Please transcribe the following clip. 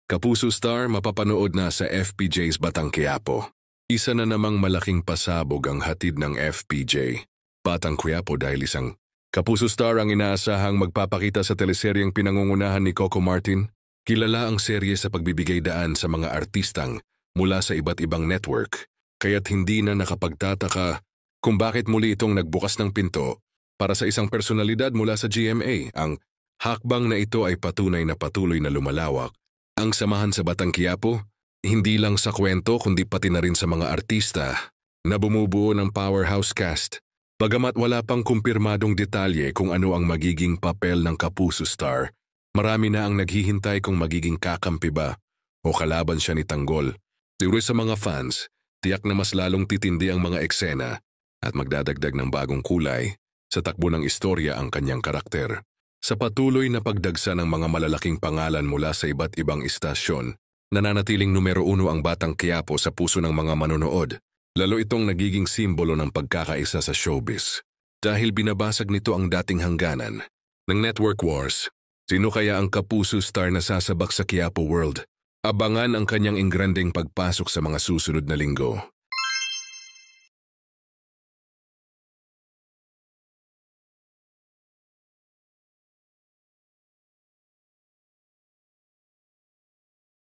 Kapuso Star mapapanood na sa FPJ's Batang Quiapo. Isa na namang malaking pasabog ang hatid ng FPJ. Batang Quiapo dahil isang Kapuso Star ang inaasahang magpapakita sa teleseryeng pinangungunahan ni Coco Martin. Kilala ang serye sa pagbibigay daan sa mga artistang mula sa iba't ibang network, kaya't hindi na nakapagtataka kung bakit muli itong nagbukas ng pinto para sa isang personalidad mula sa GMA. Ang hakbang na ito ay patunay na patuloy na lumalawak. Ang samahan sa Batang Quiapo, hindi lang sa kwento kundi pati na rin sa mga artista na bumubuo ng powerhouse cast. Bagamat wala pang kumpirmadong detalye kung ano ang magiging papel ng Kapuso Star, marami na ang naghihintay kung magiging kakampi ba o kalaban siya ni Tanggol. Siguro sa mga fans, tiyak na mas lalong titindi ang mga eksena at magdadagdag ng bagong kulay sa takbo ng istorya ang kanyang karakter. Sa patuloy na pagdagsa ng mga malalaking pangalan mula sa iba't ibang istasyon, nananatiling numero 1 ang Batang Quiapo sa puso ng mga manonood. Lalo itong nagiging simbolo ng pagkakaisa sa showbiz. Dahil binabasag nito ang dating hangganan ng Network Wars. Sino kaya ang Kapuso Star na sasabak sa Quiapo World? Abangan ang kanyang ingranding pagpasok sa mga susunod na linggo.